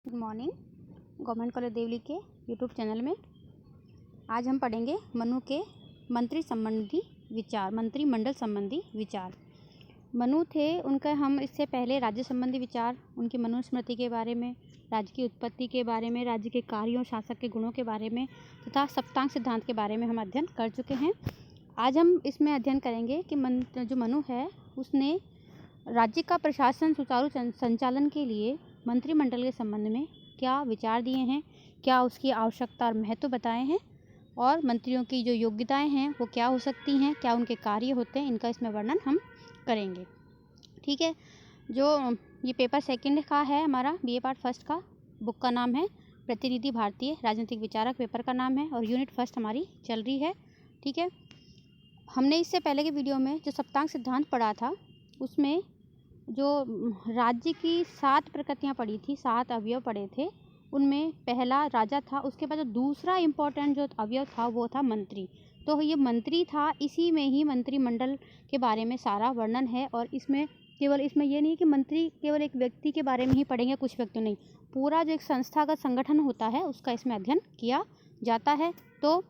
Good morning. Government college Devli के YouTube channel में आज हम पढ़ेंगे मनु के मंत्रिमंडल संबंधी विचार। मनु थे, उनका हम इससे पहले राज्य संबंधी विचार, उनकी मनुस्मृति के बारे में, राज्य की उत्पत्ति के बारे में, राज्य के कार्यों, शासक के गुणों के बारे में तथा सप्तांग सिद्धांत के बारे में हम अध्ययन कर चुके हैं। आज हम इसमें अध्ययन करेंगे कि जो मनु है उसने राज्य का प्रशासन सुचारू संचालन के लिए मंत्रिमंडल के संबंध में क्या विचार दिए हैं, क्या उसकी आवश्यकता और महत्व बताए हैं, और मंत्रियों की जो योग्यताएं हैं वो क्या हो सकती हैं, क्या उनके कार्य होते हैं, इनका इसमें वर्णन हम करेंगे। ठीक है। जो ये पेपर सेकंड का है हमारा बीए पार्ट फर्स्ट का, बुक का नाम है प्रतिनिधि भारतीय राजनीतिक विचारक, पेपर का नाम है, और यूनिट फर्स्ट हमारी चल रही है। ठीक है। हमने इससे पहले के वीडियो में जो सप्तांग सिद्धांत पढ़ा था उसमें जो राज्य की 7 प्रकृतियाँ पढ़ी थी, 7 अवयव पढ़े थे। उनमें पहला राजा था, उसके बाद जो दूसरा इम्पोर्टेंट जो अवयव था वो था मंत्री। तो ये मंत्री था, इसी में ही मंत्रिमंडल के बारे में सारा वर्णन है। और इसमें ये नहीं है कि मंत्री केवल एक व्यक्ति के बारे में ही पढ़ेंगे, कुछ व्यक्ति नहीं, पूरा जो एक संस्थागत संगठन होता है उसका इसमें अध्ययन किया जाता है। तो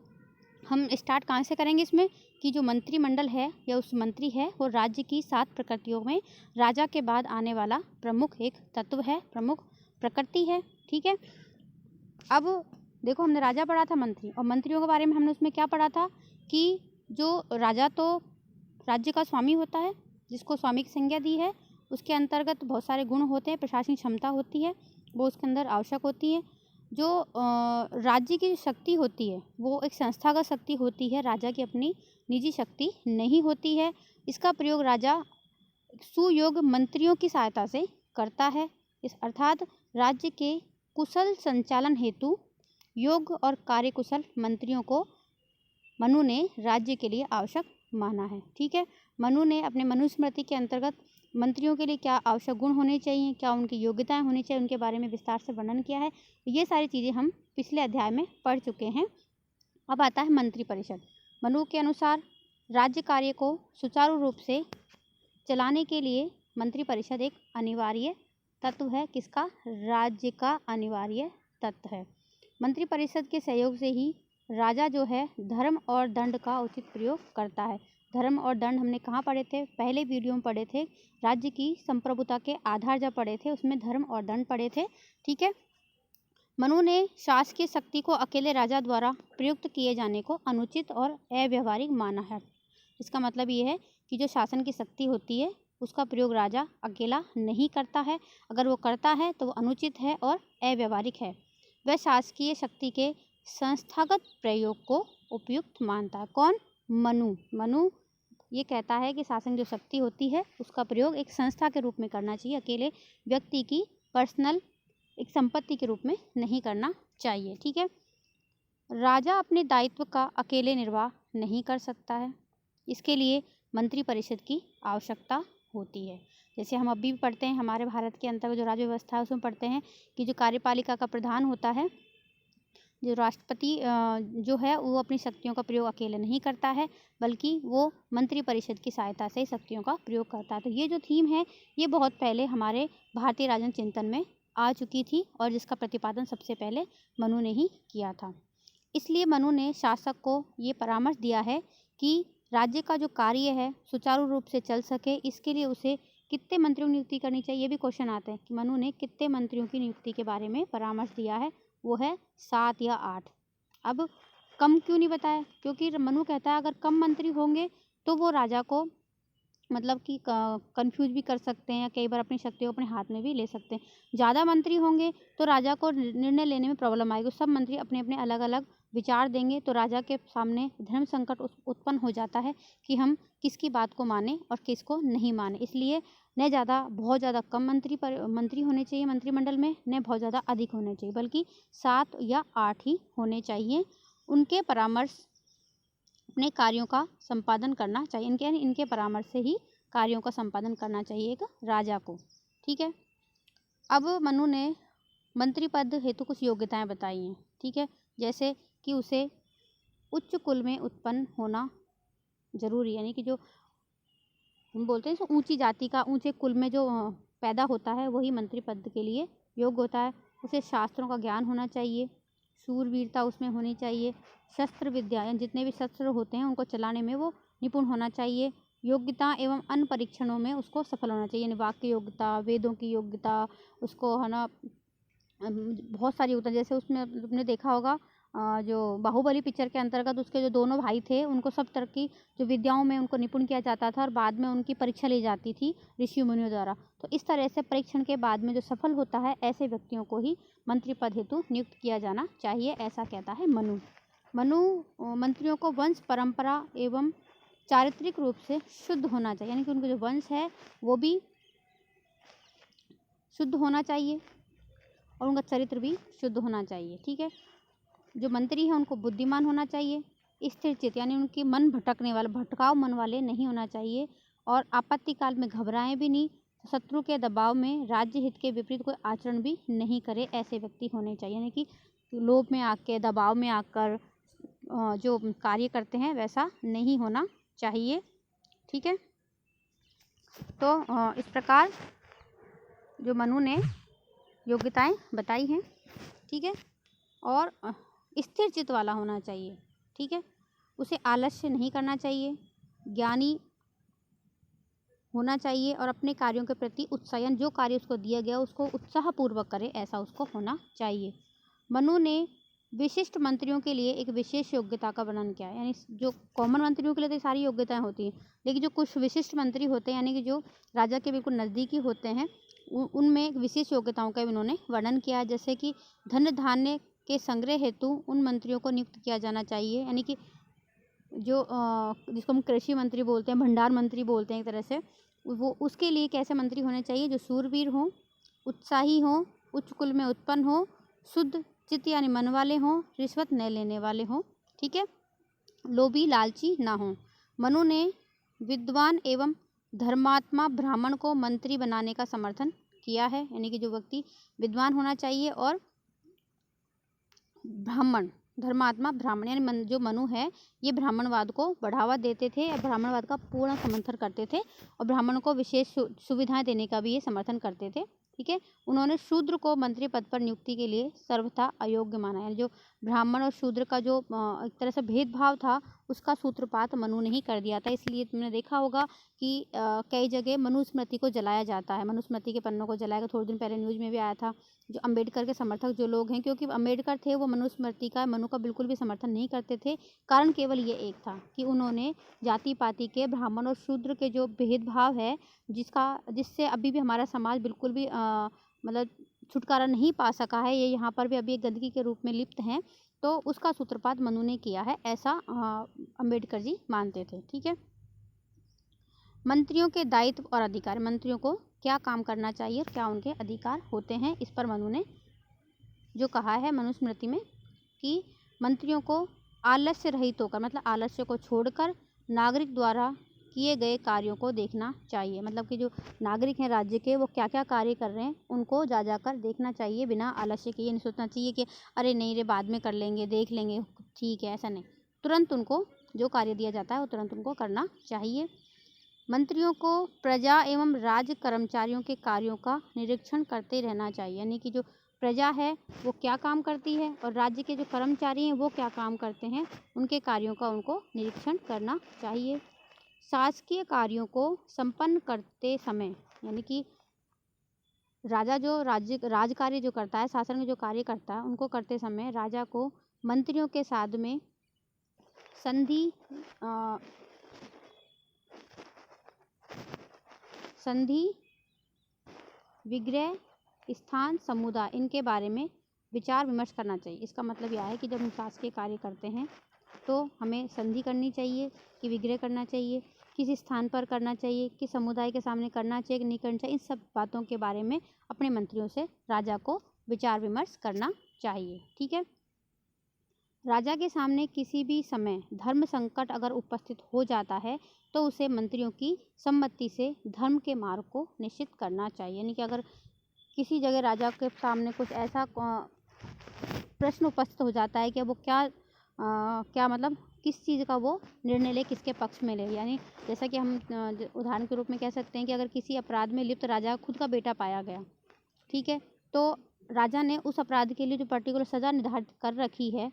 हम स्टार्ट कहाँ से करेंगे इसमें कि जो मंत्रिमंडल है या उस मंत्री है वो राज्य की 7 प्रकृतियों में राजा के बाद आने वाला प्रमुख एक तत्व है, प्रमुख प्रकृति है। ठीक है। अब देखो, हमने राजा पढ़ा था, मंत्री, और मंत्रियों के बारे में हमने उसमें क्या पढ़ा था कि जो राजा तो राज्य का स्वामी होता है, जिसको स्वामी की संज्ञा दी है, उसके अंतर्गत बहुत सारे गुण होते हैं, प्रशासनिक क्षमता होती है, वो उसके अंदर आवश्यक होती है। जो राज्य की शक्ति होती है वो एक संस्थागत शक्ति होती है, राजा की अपनी निजी शक्ति नहीं होती है। इसका प्रयोग राजा सुयोग्य मंत्रियों की सहायता से करता है। इस अर्थात राज्य के कुशल संचालन हेतु योग्य और कार्यकुशल मंत्रियों को मनु ने राज्य के लिए आवश्यक माना है। ठीक है। मनु ने अपने मनुस्मृति के अंतर्गत मंत्रियों के लिए क्या आवश्यक गुण होने चाहिए, क्या उनकी योग्यताएं होनी चाहिए, उनके बारे में विस्तार से वर्णन किया है। ये सारी चीज़ें हम पिछले अध्याय में पढ़ चुके हैं। अब आता है मंत्रिपरिषद। मनु के अनुसार राज्य कार्य को सुचारू रूप से चलाने के लिए मंत्रिपरिषद एक अनिवार्य तत्व है। किसका? राज्य का अनिवार्य तत्व है। मंत्रिपरिषद के सहयोग से ही राजा जो है धर्म और दंड का उचित प्रयोग करता है। धर्म और दंड हमने कहाँ पढ़े थे? पहले वीडियो में पढ़े थे। राज्य की संप्रभुता के आधार जब पढ़े थे उसमें धर्म और दंड पढ़े थे। ठीक है। मनु ने शासकीय शक्ति को अकेले राजा द्वारा प्रयुक्त किए जाने को अनुचित और अव्यावहारिक माना है। इसका मतलब ये है कि जो शासन की शक्ति होती है उसका प्रयोग राजा अकेला नहीं करता है। अगर वो करता है तो वो अनुचित है और अव्यावहारिक है। वह शासकीय शक्ति के संस्थागत प्रयोग को उपयुक्त मानता है। कौन? मनु ये कहता है कि शासन जो शक्ति होती है उसका प्रयोग एक संस्था के रूप में करना चाहिए, अकेले व्यक्ति की पर्सनल एक संपत्ति के रूप में नहीं करना चाहिए। ठीक है। राजा अपने दायित्व का अकेले निर्वाह नहीं कर सकता है, इसके लिए मंत्रिपरिषद की आवश्यकता होती है। जैसे हम अभी भी पढ़ते हैं, हमारे भारत के अंतर्गत जो राज्य व्यवस्था है उसमें पढ़ते हैं कि जो कार्यपालिका का प्रधान होता है, जो राष्ट्रपति जो है वो अपनी शक्तियों का प्रयोग अकेले नहीं करता है, बल्कि वो मंत्रिपरिषद की सहायता से शक्तियों का प्रयोग करता है। तो ये जो थीम है ये बहुत पहले हमारे भारतीय राजनीतिक चिंतन में आ चुकी थी और जिसका प्रतिपादन सबसे पहले मनु ने ही किया था। इसलिए मनु ने शासक को ये परामर्श दिया है कि राज्य का जो कार्य है सुचारू रूप से चल सके, इसके लिए उसे कितने मंत्रियों की नियुक्ति करनी चाहिए। ये भी क्वेश्चन आते हैं कि मनु ने कितने मंत्रियों की नियुक्ति के बारे में परामर्श दिया है। वो है 7 या 8। अब कम क्यों नहीं बताया? क्योंकि मनु कहता है अगर कम मंत्री होंगे तो वो राजा को मतलब कि कंफ्यूज भी कर सकते हैं, कई बार अपनी शक्तियों को अपने हाथ में भी ले सकते हैं। ज़्यादा मंत्री होंगे तो राजा को निर्णय लेने में प्रॉब्लम आएगी। सब मंत्री अपने अपने अलग अलग विचार देंगे तो राजा के सामने धर्म संकट उत्पन्न हो जाता है कि हम किसकी बात को माने और किसको नहीं माने। इसलिए न बहुत ज़्यादा कम मंत्री होने चाहिए मंत्रिमंडल में, न बहुत ज़्यादा अधिक होने चाहिए, बल्कि 7 या 8 ही होने चाहिए। उनके परामर्श अपने कार्यों का संपादन करना चाहिए। इनके परामर्श से ही कार्यों का संपादन करना चाहिए एक राजा को। ठीक है। अब मनु ने मंत्री पद हेतु कुछ योग्यताएं बताई हैं। ठीक है। जैसे कि उसे उच्च कुल में उत्पन्न होना जरूरी, यानी कि जो हम बोलते हैं ऊंची जाति का, ऊंचे कुल में जो पैदा होता है वही मंत्री पद के लिए योग्य होता है। उसे शास्त्रों का ज्ञान होना चाहिए, शूरवीरता उसमें होनी चाहिए, शस्त्र विद्या यानी जितने भी शस्त्र होते हैं उनको चलाने में वो निपुण होना चाहिए, योग्यता एवं अन्य परीक्षणों में उसको सफल होना चाहिए, यानी वाक्य योग्यता, वेदों की योग्यता, उसको है ना बहुत सारी होता है। जैसे उसमें तुमने देखा होगा जो बाहुबली पिक्चर के अंतर्गत उसके जो दोनों भाई थे उनको सब तरह की जो विद्याओं में उनको निपुण किया जाता था और बाद में उनकी परीक्षा ली जाती थी ऋषि मुनियों द्वारा। तो इस तरह से परीक्षण के बाद में जो सफल होता है ऐसे व्यक्तियों को ही मंत्री पद हेतु नियुक्त किया जाना चाहिए, ऐसा कहता है मनु। मनु मंत्रियों को वंश परंपरा एवं चारित्रिक रूप से शुद्ध होना चाहिए, यानी कि उनका जो वंश है वो भी शुद्ध होना चाहिए और उनका चरित्र भी शुद्ध होना चाहिए। ठीक है, जो मंत्री हैं उनको बुद्धिमान होना चाहिए, स्थिर चित्त यानी उनके मन भटकने वाले, भटकाव मन वाले नहीं होना चाहिए और आपत्ति काल में घबराएं भी नहीं, शत्रु के दबाव में राज्य हित के विपरीत कोई आचरण भी नहीं करे, ऐसे व्यक्ति होने चाहिए। यानी कि लोभ में आकर, दबाव में आकर जो कार्य करते हैं वैसा नहीं होना चाहिए। ठीक है, तो इस प्रकार जो मनु ने योग्यताएं बताई हैं। ठीक है, और स्थिर चित्त वाला होना चाहिए। ठीक है, उसे आलस्य नहीं करना चाहिए, ज्ञानी होना चाहिए और अपने कार्यों के प्रति उत्साहन, जो कार्य उसको दिया गया उसको उत्साहपूर्वक करे, ऐसा उसको होना चाहिए। मनु ने विशिष्ट मंत्रियों के लिए एक विशेष योग्यता का वर्णन किया है, यानी जो कॉमन मंत्रियों के लिए तो सारी योग्यताएं होती हैं, लेकिन जो कुछ विशिष्ट मंत्री होते हैं यानी कि जो राजा के बिल्कुल नज़दीकी होते हैं उनमें एक विशेष योग्यताओं का इन्होंने वर्णन किया, जैसे कि धन धान्य के संग्रह हेतु उन मंत्रियों को नियुक्त किया जाना चाहिए, यानी कि जो जिसको हम कृषि मंत्री बोलते हैं, भंडार मंत्री बोलते हैं एक तरह से, वो उसके लिए कैसे मंत्री होने चाहिए, जो शूरवीर हों, उत्साही हों, उच्च कुल में उत्पन्न हो, शुद्ध चित्त यानी मन वाले हों, रिश्वत न लेने वाले हों। ठीक है, लोभी लालची ना हों। मनु ने विद्वान एवं धर्मात्मा ब्राह्मण को मंत्री बनाने का समर्थन किया है, यानी कि जो व्यक्ति विद्वान होना चाहिए और ब्राह्मण, धर्मात्मा ब्राह्मण यानी जो मनु है ये ब्राह्मणवाद को बढ़ावा देते थे, ब्राह्मणवाद का पूर्ण समर्थन करते थे और ब्राह्मणों को विशेष सुविधाएं देने का भी ये समर्थन करते थे। ठीक है, उन्होंने शूद्र को मंत्री पद पर नियुक्ति के लिए सर्वथा अयोग्य माना, यानी जो ब्राह्मण और शूद्र का जो एक तरह से भेदभाव था उसका सूत्रपात मनु ने ही कर दिया था। इसलिए तुमने देखा होगा कि कई जगह मनुस्मृति को जलाया जाता है, मनुस्मृति के पन्नों को जलाया, थोड़े दिन पहले न्यूज़ में भी आया था। जो अम्बेडकर के समर्थक जो लोग हैं, क्योंकि अम्बेडकर थे वो मनुस्मृति का, मनु का बिल्कुल भी समर्थन नहीं करते थे, कारण केवल ये एक था कि उन्होंने जाति पाति के, ब्राह्मण और शूद्र के जो भेदभाव है जिससे अभी भी हमारा समाज बिल्कुल भी मतलब छुटकारा नहीं पा सका है, ये यहाँ पर भी अभी एक गंदगी के रूप में लिप्त हैं, तो उसका सूत्रपात मनु ने किया है, ऐसा अम्बेडकर जी मानते थे। ठीक है, मंत्रियों के दायित्व और अधिकार, मंत्रियों को क्या काम करना चाहिए, क्या उनके अधिकार होते हैं, इस पर मनु ने जो कहा है मनुस्मृति में कि मंत्रियों को आलस्य रहित होकर, मतलब आलस्य को छोड़कर नागरिक द्वारा किए गए कार्यों को देखना चाहिए, मतलब कि जो नागरिक हैं राज्य के वो क्या क्या कार्य कर रहे हैं उनको जा जाकर देखना चाहिए, बिना आलस्य के। ये नहीं सोचना चाहिए कि अरे नहीं रे बाद में कर लेंगे, देख लेंगे, ठीक है, ऐसा नहीं, तुरंत उनको जो कार्य दिया जाता है वो तुरंत उनको करना चाहिए। मंत्रियों को प्रजा एवं राज्य कर्मचारियों के कार्यों का निरीक्षण करते रहना चाहिए, यानी कि जो प्रजा है वो क्या काम करती है और राज्य के जो कर्मचारी हैं वो क्या काम करते हैं, उनके कार्यों का उनको निरीक्षण करना चाहिए। शासकीय कार्यों को संपन्न करते समय, यानी कि राजा जो राज कार्य जो करता है, शासन में जो कार्य करता है, उनको करते समय राजा को मंत्रियों के साथ में संधि, विग्रह, स्थान, समुदाय, इनके बारे में विचार विमर्श करना चाहिए। इसका मतलब यह है कि जब हम शासकीय कार्य करते हैं तो हमें संधि करनी चाहिए, कि विग्रह करना चाहिए, किस स्थान पर करना चाहिए, किस समुदाय के सामने करना चाहिए कि नहीं करना चाहिए, इन सब बातों के बारे में अपने मंत्रियों से राजा को विचार विमर्श करना चाहिए। ठीक है, राजा के सामने किसी भी समय धर्म संकट अगर उपस्थित हो जाता है तो उसे मंत्रियों की सम्मति से धर्म के मार्ग को निश्चित करना चाहिए, यानी कि अगर किसी जगह राजा के सामने कुछ ऐसा प्रश्न उपस्थित हो जाता है कि वो क्या मतलब किस चीज़ का वो निर्णय ले, किसके पक्ष में ले, यानी जैसा कि हम उदाहरण के रूप में कह सकते हैं कि अगर किसी अपराध में लिप्त राजा खुद का बेटा पाया गया, ठीक है, तो राजा ने उस अपराध के लिए जो पर्टिकुलर सज़ा निर्धारित कर रखी है,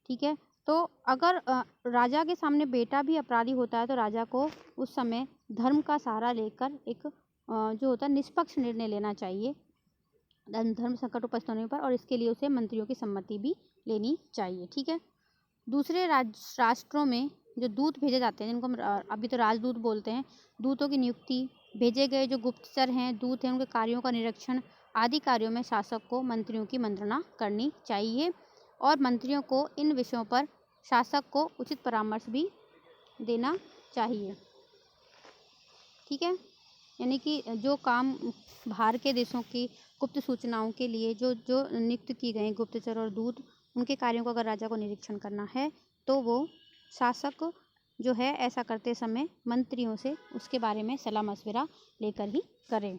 ठीक है, तो अगर राजा के सामने बेटा भी अपराधी होता है तो राजा को उस समय धर्म का सहारा लेकर एक जो होता है निष्पक्ष निर्णय लेना चाहिए धर्म संकट उपस्थित होने पर, और इसके लिए उसे मंत्रियों की सम्मति भी लेनी चाहिए, ठीक है। दूसरे राष्ट्रों में जो दूत भेजे जाते हैं, जिनको हम अभी तो राजदूत बोलते हैं, दूतों की नियुक्ति, भेजे गए जो गुप्तचर हैं, दूत हैं, उनके कार्यों का निरीक्षण आदि कार्यों में शासक को मंत्रियों की मंत्रणा करनी चाहिए, और मंत्रियों को इन विषयों पर शासक को उचित परामर्श भी देना चाहिए, ठीक है। यानी कि जो काम बाहर के देशों की गुप्त सूचनाओं के लिए जो जो नियुक्त की गए गुप्तचर और दूत, उनके कार्यों को अगर राजा को निरीक्षण करना है तो वो शासक जो है ऐसा करते समय मंत्रियों से उसके बारे में सलाह मशविरा लेकर ही करें।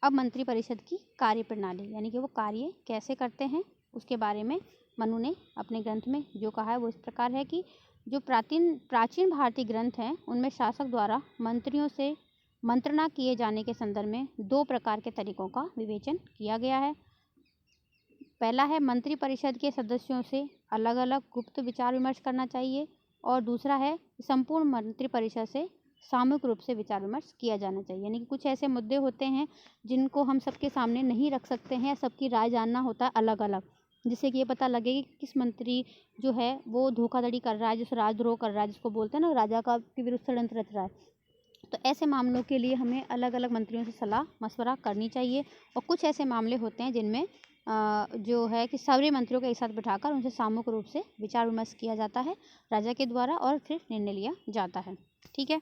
अब मंत्रि परिषद की कार्य प्रणाली, यानी कि वो कार्य कैसे करते हैं, उसके बारे में मनु ने अपने ग्रंथ में जो कहा है वो इस प्रकार है कि जो प्राचीन भारतीय ग्रंथ हैं उनमें शासक द्वारा मंत्रियों से मंत्रणा किए जाने के संदर्भ में 2 प्रकार के तरीकों का विवेचन किया गया है। पहला है मंत्रि परिषद के सदस्यों से अलग अलग गुप्त विचार विमर्श करना चाहिए, और दूसरा है संपूर्ण मंत्रि परिषद से सामूहिक रूप से विचार विमर्श किया जाना चाहिए। यानी कि कुछ ऐसे मुद्दे होते हैं जिनको हम सबके सामने नहीं रख सकते हैं, सबकी राय जानना होता है अलग अलग, जिससे कि ये पता लगे कि किस मंत्री जो है वो धोखाधड़ी कर रहा है, जिस राजद्रोह कर रहा है, जिसको बोलते हैं ना राजा का के विरुद्ध षड्यंत्र रच रहा है। तो ऐसे मामलों के लिए हमें अलग अलग मंत्रियों से सलाह मशवरा करनी चाहिए, और कुछ ऐसे मामले होते हैं जिनमें जो है कि सारे मंत्रियों को एक साथ बिठाकर उनसे सामूहिक रूप से विचार विमर्श किया जाता है राजा के द्वारा, और फिर निर्णय लिया जाता है, ठीक है।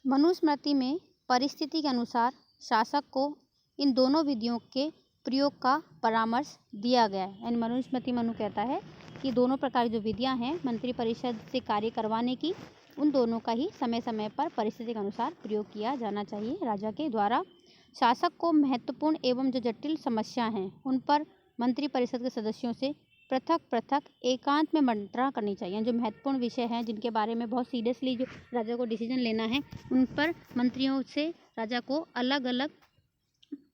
मनुस्मृति में परिस्थिति के अनुसार शासक को इन दोनों विधियों के प्रयोग का परामर्श दिया गया है। यानी मनुस्मृति मनु कहता है कि दोनों प्रकार की जो विधियां हैं मंत्रि परिषद से कार्य करवाने की, उन दोनों का ही समय समय पर परिस्थिति के अनुसार प्रयोग किया जाना चाहिए राजा के द्वारा। शासक को महत्वपूर्ण एवं जो जटिल समस्या हैं उन पर मंत्रि परिषद के सदस्यों से पृथक पृथक एकांत में मंत्रणा करनी चाहिए। जो महत्वपूर्ण विषय हैं जिनके बारे में बहुत सीरियसली जो राजा को डिसीजन लेना है, उन पर मंत्रियों से राजा को अलग अलग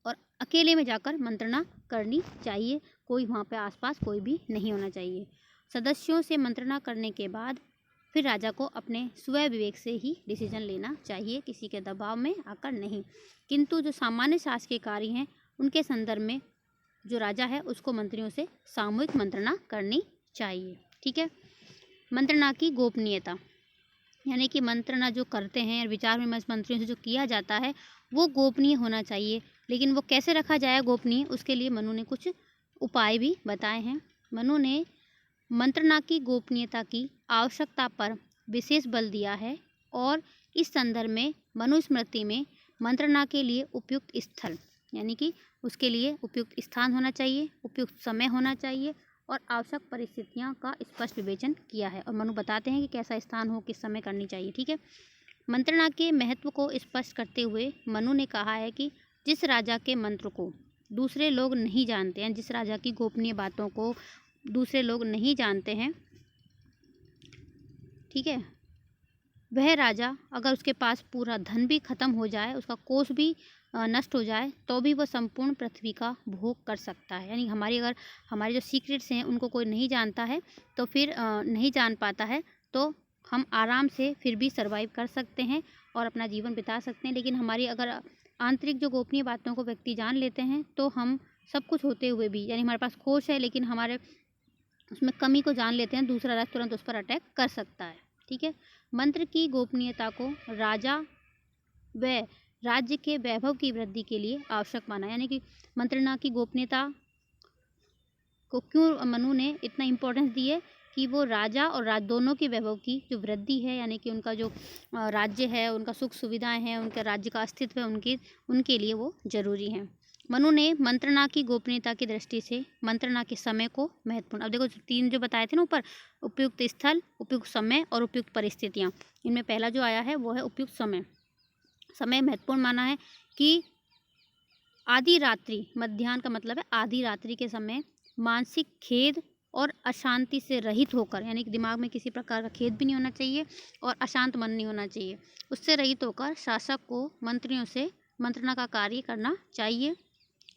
और अकेले में जाकर मंत्रणा करनी चाहिए। कोई वहाँ पे आसपास कोई भी नहीं होना चाहिए। सदस्यों से मंत्रणा करने के बाद फिर राजा को अपने स्वयं विवेक से ही डिसीजन लेना चाहिए, किसी के दबाव में आकर नहीं। किंतु जो सामान्य शासकीय कार्य हैं उनके संदर्भ में जो राजा है उसको मंत्रियों से सामूहिक मंत्रणा करनी चाहिए, ठीक है। मंत्रणा की गोपनीयता, यानी कि मंत्रणा जो करते हैं विचार विमर्श मंत्रियों से जो किया जाता है वो गोपनीय होना चाहिए। लेकिन वो कैसे रखा जाए गोपनीय, उसके लिए मनु ने कुछ उपाय भी बताए हैं। मनु ने मंत्रणा की गोपनीयता की आवश्यकता पर विशेष बल दिया है, और इस संदर्भ में मनुस्मृति में मंत्रणा के लिए उपयुक्त स्थल, यानी कि उसके लिए उपयुक्त स्थान होना चाहिए, उपयुक्त समय होना चाहिए, और आवश्यक परिस्थितियां का स्पष्ट विवेचन किया है। और मनु बताते हैं कि कैसा स्थान हो, किस समय करनी चाहिए, ठीक है। मंत्रणा के महत्व को स्पष्ट करते हुए मनु ने कहा है कि जिस राजा के मंत्र को दूसरे लोग नहीं जानते हैं, जिस राजा की गोपनीय बातों को दूसरे लोग नहीं जानते हैं, ठीक है, वह राजा अगर उसके पास पूरा धन भी खत्म हो जाए, उसका कोष भी नष्ट हो जाए, तो भी वह संपूर्ण पृथ्वी का भोग कर सकता है। यानी अगर हमारे जो सीक्रेट्स हैं उनको कोई नहीं जानता है तो फिर नहीं जान पाता है तो हम आराम से फिर भी सर्वाइव कर सकते हैं और अपना जीवन बिता सकते हैं। लेकिन हमारी अगर आंतरिक जो गोपनीय बातों को व्यक्ति जान लेते हैं तो हम सब कुछ होते हुए भी, यानी हमारे पास कोष है लेकिन हमारे उसमें कमी को जान लेते हैं, दूसरा राजा तुरंत उस पर अटैक कर सकता है, ठीक है। मंत्र की गोपनीयता को राजा व राज्य के वैभव की वृद्धि के लिए आवश्यक माना। यानी कि मंत्रणा की गोपनीयता को क्यों मनु ने इतना इम्पोर्टेंस दी है कि वो राजा और दोनों के वैभव की जो वृद्धि है, यानी कि उनका जो राज्य है, उनका सुख सुविधाएं हैं, उनके राज्य का अस्तित्व है, उनके लिए वो जरूरी हैं। मनु ने मंत्रणा की गोपनीयता की दृष्टि से मंत्रणा के समय को महत्वपूर्ण, अब देखो 3 जो बताए थे ना ऊपर, उपयुक्त स्थल, उपयुक्त समय और उपयुक्त परिस्थितियाँ, इनमें पहला जो आया है वो है उपयुक्त समय। समय महत्वपूर्ण माना है कि आधी रात्रि, मध्याह्न का मतलब है आधी रात्रि के समय मानसिक खेद और अशांति से रहित होकर, यानी कि दिमाग में किसी प्रकार का खेद भी नहीं होना चाहिए और अशांत मन नहीं होना चाहिए, उससे रहित होकर शासक को मंत्रियों से मंत्रणा का कार्य करना चाहिए।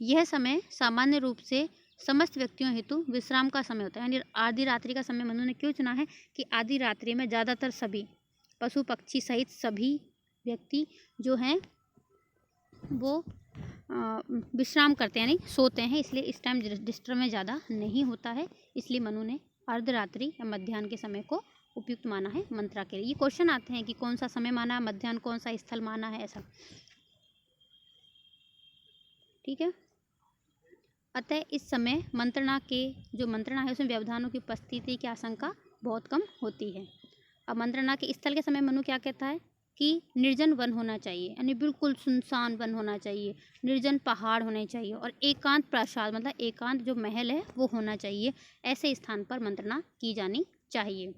यह समय सामान्य रूप से समस्त व्यक्तियों हेतु विश्राम का समय होता है, यानी आधी रात्रि का समय मनु ने क्यों चुना है कि आधी रात्रि में ज़्यादातर सभी पशु पक्षी सहित सभी व्यक्ति जो हैं वो विश्राम करते हैं, यानी सोते हैं, इसलिए इस टाइम डिस्टर्ब में ज़्यादा नहीं होता है, इसलिए मनु ने अर्धरात्रि या मध्याह्न के समय को उपयुक्त माना है मंत्रणा के लिए। ये क्वेश्चन आते हैं कि कौन सा समय माना है मध्याह्न, कौन सा स्थल माना है, ऐसा। ठीक है, अतः इस समय मंत्रणा है उसमें व्यवधानों की उपस्थिति की आशंका बहुत कम होती है। अब मंत्रणा के स्थल के समय मनु क्या कहता है कि निर्जन वन होना चाहिए, यानी बिल्कुल सुनसान वन होना चाहिए, निर्जन पहाड़ होने चाहिए और एकांत प्रासाद मतलब एकांत जो महल है वो होना चाहिए, ऐसे स्थान पर मंत्रणा की जानी चाहिए।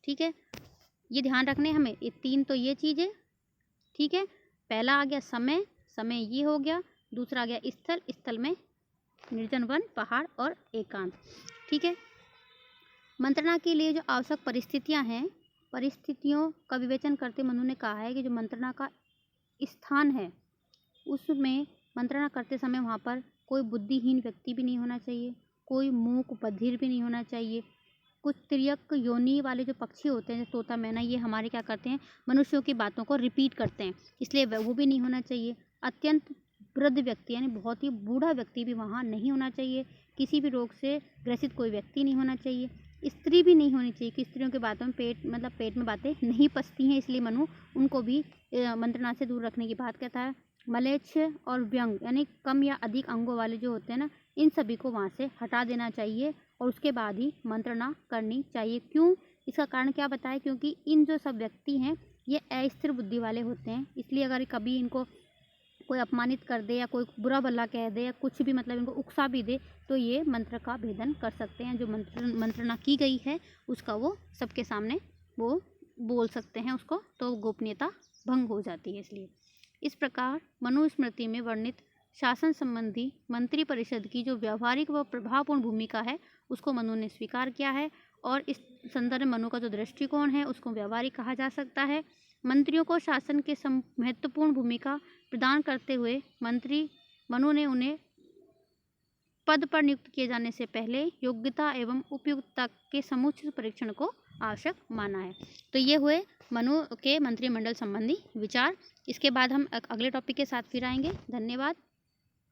ठीक है, ये ध्यान रखने हमें ये तीन तो ये चीज़ है। ठीक है, पहला आ गया समय, समय ये हो गया, दूसरा आ गया स्थल, स्थल में निर्जन वन पहाड़ और एकांत। ठीक है, मंत्रणा के लिए जो आवश्यक परिस्थितियां हैं, परिस्थितियों का विवेचन करते मनु ने कहा है कि जो मंत्रणा का स्थान है उसमें मंत्रणा करते समय वहाँ पर कोई बुद्धिहीन व्यक्ति भी नहीं होना चाहिए, कोई मूक बधिर भी नहीं होना चाहिए। कुछ तिर्यक योनि वाले जो पक्षी होते हैं, जैसे तोता मैना, ये हमारे क्या करते हैं, मनुष्यों की बातों को रिपीट करते हैं, इसलिए वो भी नहीं होना चाहिए। अत्यंत वृद्ध व्यक्ति यानी बहुत ही बूढ़ा व्यक्ति भी वहाँ नहीं होना चाहिए। किसी भी रोग से ग्रसित कोई व्यक्ति नहीं होना चाहिए। स्त्री भी नहीं होनी चाहिए कि स्त्रियों की बातों में पेट में बातें नहीं पचती हैं, इसलिए मनु उनको भी मंत्रणा से दूर रखने की बात कहता है। मलेच्छ और व्यंग यानी कम या अधिक अंगों वाले जो होते हैं ना, इन सभी को वहाँ से हटा देना चाहिए और उसके बाद ही मंत्रणा करनी चाहिए। क्यों, इसका कारण क्या बताया, क्योंकि इन जो सब व्यक्ति हैं ये अस्थिर बुद्धि वाले होते हैं, इसलिए अगर कभी इनको कोई अपमानित कर दे या कोई बुरा भला कह दे या कुछ भी मतलब इनको उकसा भी दे तो ये मंत्र का भेदन कर सकते हैं। जो मंत्रणा की गई है उसका वो सबके सामने वो बोल सकते हैं उसको, तो गोपनीयता भंग हो जाती है। इसलिए इस प्रकार मनुस्मृति में वर्णित शासन संबंधी मंत्री परिषद की जो व्यावहारिक व प्रभावपूर्ण भूमिका है उसको मनु ने स्वीकार किया है और इस संदर्भ में मनु का जो दृष्टिकोण है उसको व्यावहारिक कहा जा सकता है। मंत्रियों को शासन के महत्वपूर्ण भूमिका प्रदान करते हुए मनु ने उन्हें पद पर नियुक्त किए जाने से पहले योग्यता एवं उपयुक्तता के समुचित परीक्षण को आवश्यक माना है। तो ये हुए मनु के मंत्रिमंडल संबंधी विचार। इसके बाद हम अगले टॉपिक के साथ फिर आएंगे। धन्यवाद।